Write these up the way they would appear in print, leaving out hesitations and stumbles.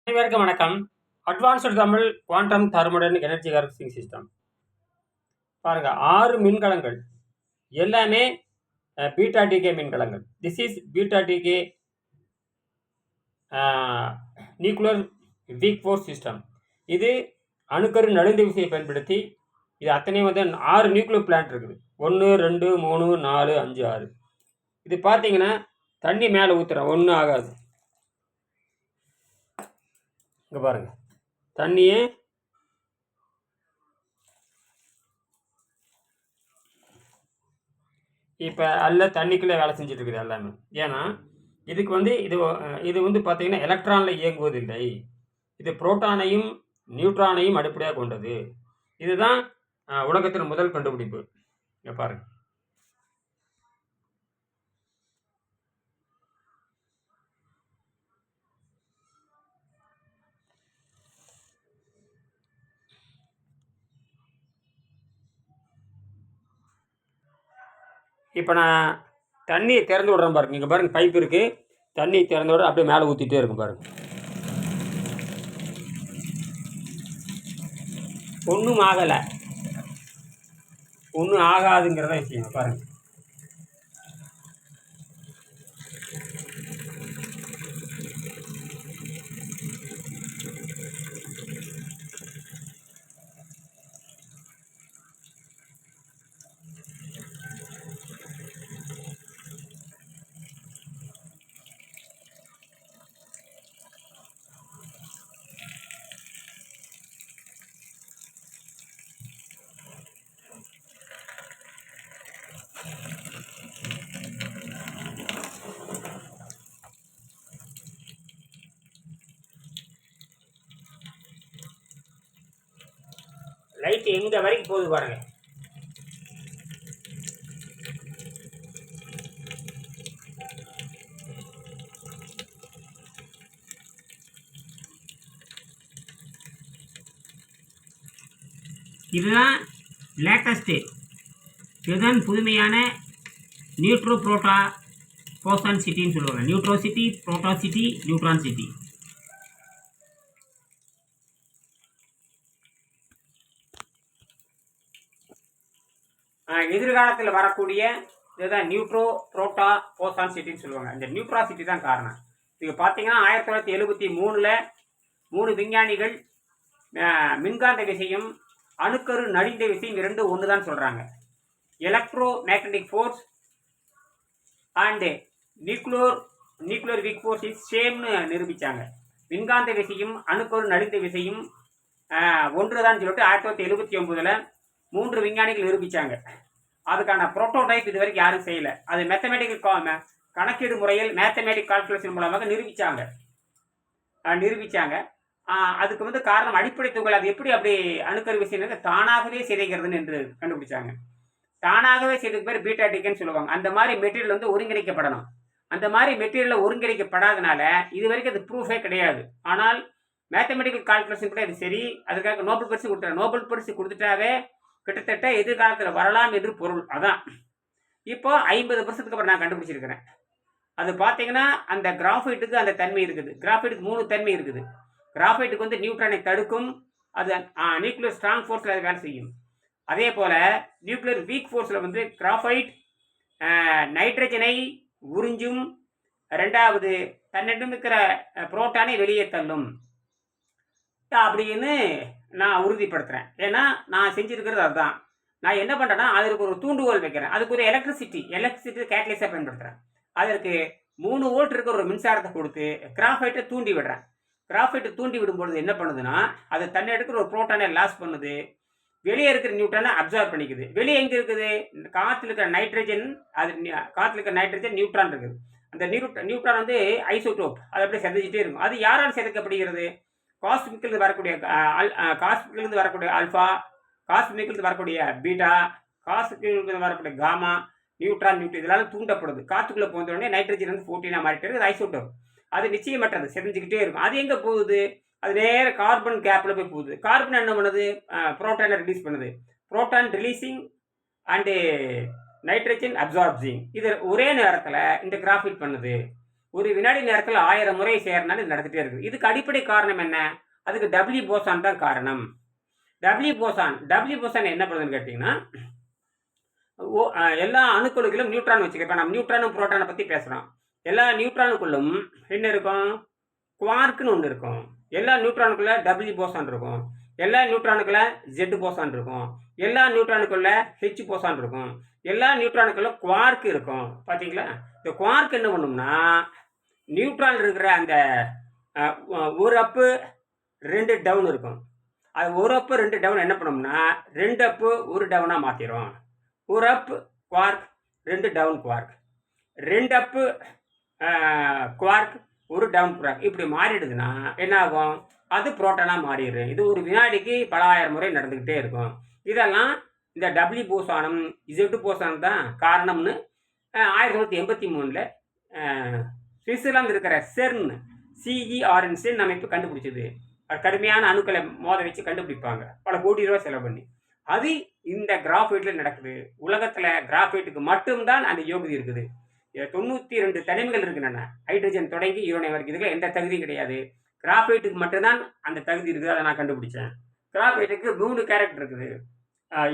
அனைவருக்கும் வணக்கம். Advanced Tamil quantum thermodynamic energy harvesting system. பாருங்க, 6 மின்கலங்கள் எல்லாமே பீட்டா டிகே மின்கலங்கள். This is beta decay nuclear weak force system. இது அணுக்கரு நழுந்த விசையை பயன்படுத்தி இது அத்தனையும் 6 நியூக்ளியர் பிளான்ட் இருக்குது. 1 2 3 4 5 6. இது பார்த்தீங்கன்னா தண்ணி மேலே ஊற்றுறோம், ஒன்றும் ஆகாது. இங்கே பாருங்க, தண்ணியே இப்போ எல்லாம் தண்ணிக்குள்ளே வேலை செஞ்சுட்டு இருக்குது எல்லாமே. ஏன்னா இதுக்கு இது பார்த்தீங்கன்னா எலக்ட்ரானில் இயங்குவதில்லை. இது புரோட்டானையும் நியூட்ரானையும் அடிப்படையாக கொண்டது. இதுதான் உலகத்தின் முதல் கண்டுபிடிப்பு. இங்கே பாருங்க, இப்போ நான் தண்ணியை திறந்து விட்றேன் பாருங்க. இங்கே பாருங்க, பைப் இருக்குது. தண்ணி திறந்து விட அப்படியே மேலே ஊற்றிட்டே இருக்கும் பாருங்க. ஒன்றும் ஆகலை, ஒன்றும் ஆகாதுங்கிறத விஷயம் பாருங்க. லைட் எங்க வரைக்கும் போகுது பாருங்க. இதுதான் லேட்டஸ்ட்டு, இதுதான் புதுமையான நியூட்ரோ புரோட்டா போசான் சிட்டின்னு சொல்லுவாங்க. Neutro city, proto city, neutron city. எதிர்காலத்தில் வரக்கூடிய இதுதான் நியூட்ரோ புரோட்டா போசான் சிட்டின்னு சொல்லுவாங்க. இந்த நியூட்ரா சிட்டி தான் காரணம். இது பார்த்தீங்கன்னா 1973 3 விஞ்ஞானிகள் மின்காந்த விசையும் அணுக்கரு நடிந்த விசையும் இரண்டு ஒன்று தான் சொல்கிறாங்க. Electromagnetic force and nuclear weak force is சேம்னு நிரூபித்தாங்க. மின்காந்த விசையும் அணுக்கரு நடிந்த விசையும் ஒன்று தான் சொல்லிட்டு 1979 3 விஞ்ஞானிகள் நிரூபித்தாங்க. அதுக்கான புரோட்டோடைப் இது வரைக்கும் யாரும் செய்யலை. அது மேத்தமேட்டிக்கல் கணக்கீடு முறையில் மேத்தமேட்டிக் கால்குலேஷன் மூலமாக நிரூபித்தாங்க. அதுக்கு காரணம் அடிப்படை துகள். அது எப்படி அப்படி அணுக்கரு விசை தானாகவே சிதைகிறதுன்னு என்று கண்டுபிடிச்சாங்க. தானாகவே செய்ததுக்கு பேர் பீட்டா டிகேன்னு சொல்லுவாங்க. அந்த மாதிரி மெட்டீரியல் ஒருங்கிணைக்கப்படணும். அந்த மாதிரி மெட்டீரியலில் ஒருங்கிணைக்கப்படாதனால இது வரைக்கும் அது ப்ரூஃபே கிடையாது. ஆனால் மேத்தமெட்டிக்கல் கால்குலேஷன் கூட இது சரி. அதுக்காக நோபல் பரிசு கொடுத்தாங்க. நோபல் பரிசு கொடுத்துட்டாவே கிட்டத்தட்ட எதிர்காலத்தில் வரலாம் என்று பொருள். அதான் இப்போ 50 வருஷத்துக்கு அப்புறம் நான் கண்டுபிடிச்சிருக்கிறேன். அது பார்த்தீங்கன்னா அந்த கிராஃபைட்டுக்கு அந்த தன்மை இருக்குது. கிராஃபைட்டுக்கு 3 தன்மை இருக்குது. கிராஃபைட்டுக்கு நியூட்ரானை தடுக்கும். அது நியூக்ளியர் ஸ்ட்ராங் ஃபோர்ஸில் அது வேலை செய்யும். அதே போல் நியூக்ளியர் வீக் ஃபோர்ஸில் கிராஃபைட் நைட்ரஜனை உறிஞ்சும். 2வது தன்னிடம் இருக்கிற புரோட்டானை வெளியே தள்ளும் அப்படின்னு நான் உறுதிப்படுத்துகிறேன். ஏன்னா நான் செஞ்சுருக்கிறது அதுதான். நான் என்ன பண்ணுறேன்னா அதற்கு ஒரு தூண்டுகோல் வைக்கிறேன். அதுக்கு ஒரு எலக்ட்ரிசிட்டி கேட்டலிஸாக பயன்படுத்துகிறேன். அதற்கு 3 வோல்ட் இருக்கிற ஒரு மின்சாரத்தை கொடுத்து கிராஃபைட்டை தூண்டி விடுறேன். கிராஃபைட்டை தூண்டி விடும்பொழுது என்ன பண்ணுதுன்னா அது தன்னை எடுக்கிற ஒரு புரோட்டானை லாஸ் பண்ணுது. வெளியே இருக்கிற நியூட்ரானை அப்சர்வ் பண்ணிக்குது. வெளியே எங்கே இருக்குது? காற்றுல இருக்கிற நைட்ரஜன். அது காற்றுல இருக்கிற நைட்ரஜன் நியூட்ரான் இருக்குது. அந்த நியூட்ரான் ஐசோடோப். அது அப்படியே செதைச்சிட்டே இருக்கும். அது யாரால் செதைக்கப்படுகிறது? காஸ்மிக்கிலிருந்து வரக்கூடிய ஆல்ஃபா, காஸ்மிக்கிலிருந்து வரக்கூடிய பீட்டா, காஸ்மிக்கிலிருந்து வரக்கூடிய காமா, நியூட்ரான் இதெல்லாம் தூண்டப்படுது. காற்றுக்குள்ளே போன உடனே நைட்ரஜன் 14 மாறிட்டு இருக்குது. ஐசோடோப் அது நிச்சயமற்றது, செதைஞ்சிக்கிட்டே இருக்கும். அது எங்கே போகுது? அது நேர கார்பன் கேப்பில் போய் போகுது. கார்பன் என்ன பண்ணுது? புரோட்டானை ரிலீஸ் பண்ணுது. Proton releasing and nitrogen absorbing. இது ஒரே நேரத்தில் இந்த கிராஃபைட் பண்ணுது. ஒரு வினாடி நேரத்தில் 1000 முறை செய்யறதுனால இது நடந்துகிட்டே இருக்குது. இதுக்கு அடிப்படை காரணம் என்ன? அதுக்கு டபிள்யூ போசான் தான் காரணம். டபிள்யூ போசான் என்ன பண்ணுதுன்னு கேட்டிங்கன்னா, எல்லா அணுக்களுக்கும் நியூட்ரான் வச்சுக்க. இப்போ நம்ம நியூட்ரானும் புரோட்டானை பற்றி பேசுகிறோம். எல்லா நியூட்ரானுக்குள்ளும் என்ன இருக்கும்? குவார்க்குன்னு ஒன்று இருக்கும். எல்லா நியூட்ரானுக்குள்ள டபிள்யூ போசான் இருக்கும். எல்லா நியூட்ரானுக்குள்ள ஜெட் போசான் இருக்கும். எல்லா நியூட்ரானுக்குள்ள ஹெச் போசான் இருக்கும். எல்லா நியூட்ரானுக்குள்ள குவார்க் இருக்கும். பார்த்தீங்களா? இந்த குவார்க் என்ன பண்ணும்னா, நியூட்ரான் இருக்கிற அந்த ஒரு அப்பு 2 டவுன் இருக்கும். அது ஒரு அப்பு 2 டவுன் என்ன பண்ணோம்னா 2 அப்பு 1 டவுனாக மாற்றிடும். ஒரு அப் குவார்க் 2 டவுன் குவார்க், 2 அப்பு குவார்க் 1 டவுன் குவார்க், இப்படி மாறிடுதுன்னா என்ன ஆகும்? அது புரோட்டானாக மாறிடும். இது ஒரு வினாடிக்கு பல ஆயிரம் முறை நடந்துக்கிட்டே இருக்கும். இதெல்லாம் இந்த டபிள்யூ போசானும் இசட்டு போசானும் தான் காரணம்னு 1983 சுவிட்சர்லாந்து இருக்கிற செர்ன் சிஇஆர்என் செர்ன் அமைப்பு கண்டுபிடிச்சது. கடுமையான அணுக்களை மோத வச்சு கண்டுபிடிப்பாங்க, பல கோடி ரூபாய் செலவு பண்ணி. அது இந்த கிராஃபைட்டில் நடக்குது. உலகத்தில் கிராஃபைட்டுக்கு மட்டும்தான் அந்த யோகதி இருக்குது. 92 தனிமங்கள் இருக்குண்ணா, ஹைட்ரஜன் தொடங்கி யூரேனியம் வரைக்கும். இதுக்கு எந்த தகுதியும் கிடையாது. கிராஃபைட்டுக்கு மட்டும்தான் அந்த தகுதி இருக்குது. அதை நான் கண்டுபிடிச்சேன். கிராஃபைட்டுக்கு 3 கேரக்டர் இருக்குது.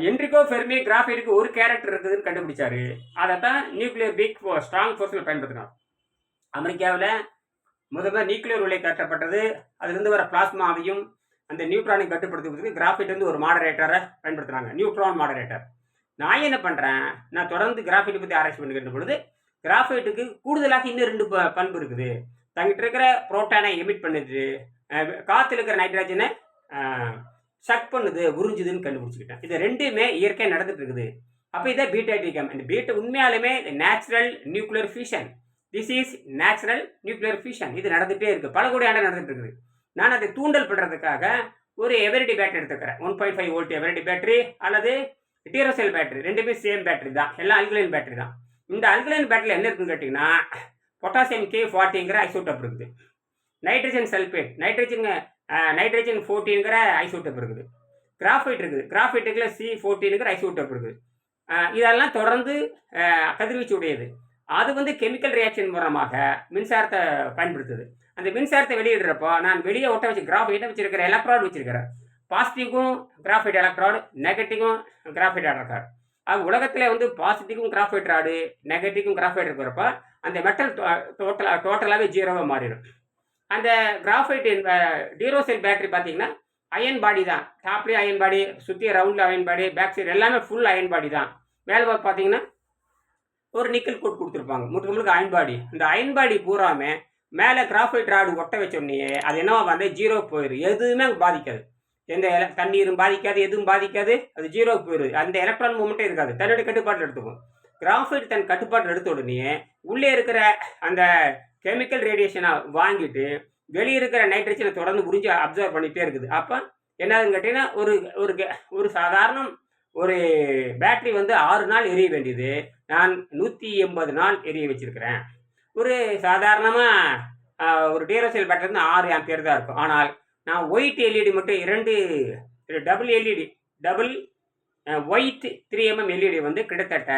என்ரிகோ ஃபெர்மி கிராஃபைட்டுக்கு 1 கேரக்டர் இருக்குதுன்னு கண்டுபிடிச்சாரு. அதை தான் நியூக்ளியர் வீக் ஸ்ட்ராங் ஃபோர்ஸில் பயன்படுத்தினார். அமெரிக்காவில் முதல்ல நியூக்ளியர் உலை கட்டப்பட்டது. அதுலேருந்து வர பிளாஸ்மாவையும் அந்த நியூட்ரானை கட்டுப்படுத்துவதற்கு கிராஃபைட் வந்து ஒரு மாடரேட்டரை பயன்படுத்துகிறாங்க, நியூட்ரான் மாடரேட்டர். நான் என்ன பண்ணுறேன், நான் தொடர்ந்து கிராஃபைட்டை பற்றி ஆராய்ச்சி பண்ணிக்கிற பொழுது கிராஃபைட்டுக்கு கூடுதலாக இன்னும் 2 பண்பு இருக்குது. தங்கிட்ட இருக்கிற புரோட்டானை எமிட் பண்ணுது, காற்றுல இருக்கிற நைட்ரஜனை சக் பண்ணுது, உறிஞ்சுதுன்னு கண்டுபிடிச்சிக்கிட்டேன். இது 2மே இயற்கை நடந்துட்டு இருக்குது. அப்போ இதை பீட்டா டிகம். இந்த பீட்டா உண்மையாலுமே natural nuclear fusion. This is natural nuclear fusion. இது நடந்துகிட்டே இருக்குது, பல கோடி ஆண்டு நடந்துட்டு இருக்குது. நான் அதை தூண்டல் பண்ணுறதுக்காக ஒரு எவரிடி பேட்டரி எடுத்துக்கிறேன். 1.5 வோல்ட் எவரிடி பேட்டரி அல்லது டீரோசெல் பேட்டரி, 2மே சேம் பேட்டரி தான், எல்லாம் அல்கலைன் பேட்டரி தான். இந்த அல்கலைன் பேட்டரியில் என்ன இருக்குன்னு கேட்டிங்கன்னா, பொட்டாசியம் K40ங்கிற ஐசோட்டோப் இருக்குது, நைட்ரஜன் சல்ஃபேட், நைட்ரஜன் 14ங்கிற ஐசோட்டோப் இருக்குது, கிராஃபைட் இருக்குது, கிராஃபைட்டுக்குள்ள C14ங்கிற ஐசோட்டோப் இருக்குது. இதெல்லாம் தொடர்ந்து கதிர்வீச்சு உடையது. அது வந்து கெமிக்கல் ரியாக்ஷன் மூலமாக மின்சாரத்தை பயன்படுத்துது. அந்த மின்சாரத்தை வெளியிடுறப்போ நான் வெளியே ஒட்ட வச்சு கிராஃபைட்டை வச்சிருக்கிற எலக்ட்ராய்டு வச்சிருக்கிறேன். பாசிட்டிவும் கிராஃபைட் எலக்ட்ராய்டு, நெகட்டிவும் கிராஃபைட் எலக்ட்ராய்டு. அது உலகத்தில் வந்து பாசிட்டிவும் கிராஃபைட் ராடு, நெகட்டிவும் கிராஃபைட் இருக்கிறப்ப அந்த மெட்டல் டோட்டலாகவே 0வாக மாறிடும். அந்த கிராஃபைட் டீரோசெல் பேட்டரி பார்த்தீங்கன்னா அயன் பாடி தான். டாப்லேயே அயன் பாடி, சுற்றி ரவுண்டில் அயன் பாடி, பேக் சைடு எல்லாமே ஃபுல் அயன் பாடி தான். மேலே பார்த்தீங்கன்னா ஒரு நிக்கல் கோட் கொடுத்துருப்பாங்க, முழுக்க அயன் பாடி. இந்த அயன் பாடி பூராமே மேலே கிராஃபைட் ராடு ஒட்ட வச்சோடனே அது என்னவா வந்து 0 போயிடும். எதுவுமே பாதிக்காது, எந்த தண்ணீரும் பாதிக்காது, எதுவும் பாதிக்காது, அது 0 போயிடுது. அந்த எலக்ட்ரான் மூமெண்ட்டே இருக்காது, தன்னுடைய கட்டுப்பாட்டில் எடுத்துக்கும். கிராஃபைட் தன் கட்டுப்பாட்டில் எடுத்த உடனே உள்ளே இருக்கிற அந்த கெமிக்கல் ரேடியேஷனை வாங்கிட்டு வெளியே இருக்கிற நைட்ரஜனை தொடர்ந்து புரிஞ்சு அப்சர்வ் பண்ணிகிட்டே இருக்குது. அப்போ என்னதுன்னு கேட்டிங்கன்னா, ஒரு சாதாரண ஒரு பேட்டரி வந்து 6 நாள் எரிய வேண்டியது நான் 180 நாள் எரிய வச்சிருக்கிறேன். ஒரு சாதாரணமாக ஒரு டீரோசெல் பேட்டரி வந்து 6 ஆம்பியர் தான் இருக்கும். ஆனால் நான் ஒயிட் எல்இடி மட்டும் 2 double LED white 3mm LED வந்து கிட்டத்தட்ட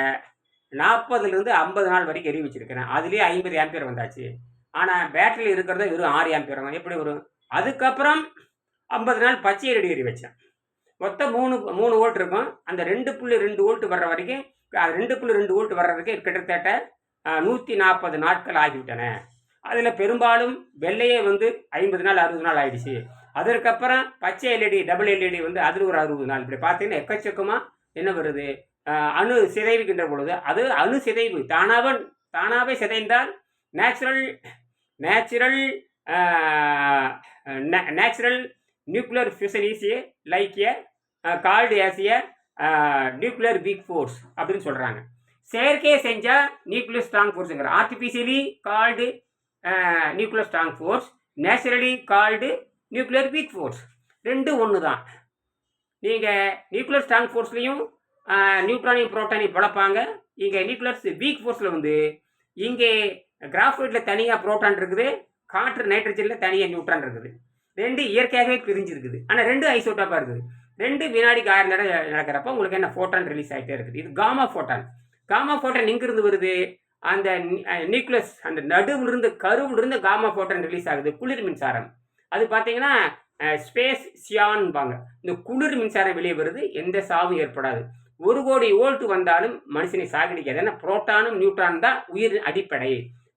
40லேருந்து 50 நாள் வரைக்கும் எரிய வச்சிருக்கிறேன். அதுலேயே 50 ஆம்பியர் வந்தாச்சு. ஆனால் பேட்டரியில் இருக்கிறத வெறும் 6 ஆம்பியர் தான். எப்படி வரும்? அதுக்கப்புறம் 50 நாள் பச்சை எல்இடி எரிய வச்சேன். மொத்தம் 3 வோல்ட் இருக்கும். அந்த 2.2 வோல்ட் வர்ற வரைக்கும் 2.2 வோல்ட் வர்றதுக்கு கிட்டத்தட்ட 140 நாட்கள் ஆகிவிட்டன. அதில் பெரும்பாலும் வெள்ளையே வந்து 50 நாள் 60 நாள் ஆயிடுச்சு. அதற்கப்புறம் பச்சை எல்இடி டபுள் எல்இடி வந்து அதில் ஒரு 60 நாள். இப்படி பார்த்தீங்கன்னா எக்கச்சக்கமாக என்ன வருது, அணு சிதைவுகின்ற பொழுது அது அணு சிதைவு தானாகவே சிதைந்தால் natural nuclear fusion is like called as a nuclear weak force அப்படின்னு சொல்கிறாங்க. செயற்கையை செஞ்சால் நியூக்ளியர் ஸ்ட்ராங் ஃபோர்ஸுங்கிற, artificially called nuclear strong force, naturally called nuclear weak force. 2 ஒன்று தான். நீங்கள் நியூக்ளியர் ஸ்ட்ராங் ஃபோர்ஸ்லையும் நியூட்ரானையும் புரோட்டானையும் பழப்பாங்க. இங்கே நியூக்ளியர் வீக் ஃபோர்ஸில் வந்து இங்கே கிராஃபைட்டில் தனியாக புரோட்டான் இருக்குது, காற்று நைட்ரஜனில் தனியாக நியூட்ரான் இருக்குது. 2 இயற்கையாகவே பிரிஞ்சிருக்குது. ஆனால் 2 ஐசோட்டாப்பாக இருக்குது. 2 வினாடிக்கு 1000 தடவை நடக்கிறப்ப உங்களுக்கு என்ன ஃபோட்டான் ரிலீஸ் ஆகிட்டே இருக்குது. இது காமா ஃபோட்டான். காமா ஃபோட்டான் எங்கிருந்து வருது? அந்த நியூக்ளியஸ் அந்த நடுவிலிருந்து கருவிலிருந்து காமா ஃபோட்டான் ரிலீஸ் ஆகுது, குளிர் மின்சாரம். அது பார்த்தீங்கன்னா ஸ்பேஸ் சியான்பாங்க. இந்த குளிர் மின்சாரம் வெளியே வருது, எந்த சாவும் ஏற்படாது. 1,00,00,000 வோல்ட் வந்தாலும் மனுஷனை சாகடிக்காது. ஏன்னா புரோட்டானும் நியூட்ரான் தான் உயிரின் அடிப்படை.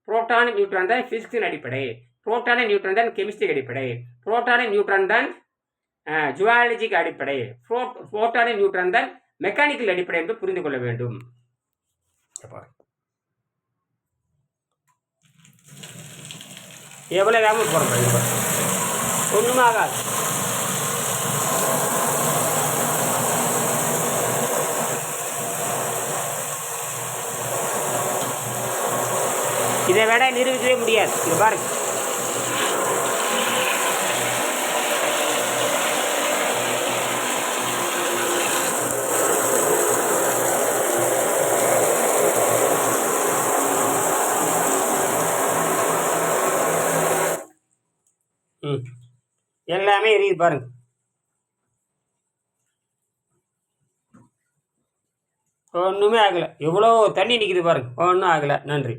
புரோட்டானும் நியூட்ரான் தான் பிசிக்ஸின் அடிப்படை. புரோட்டானும் நியூட்ரான் தான் கெமிஸ்ட்ரி அடிப்படை. புரோட்டானும் நியூட்ரான் தான் ஜுவாலஜிக்கு அடிப்படை. புரோட்டானும் நியூட்ரான் தான் மெக்கானிக்கல் அடிப்படை என்று புரிந்து கொள்ள வேண்டும். எவ்வளோ வேகமாக போகிறோம், ஒன்றுமே ஆகாது. இதை விட நிரூபிக்கவே முடியாது. இது பாருங்க, எல்லாமே எரியுது பாருங்க. ஒன்றுமே ஆகலை. எவ்வளோ தண்ணி நிற்கிது பாருங்க, ஒன்றும் ஆகலை. நன்றி.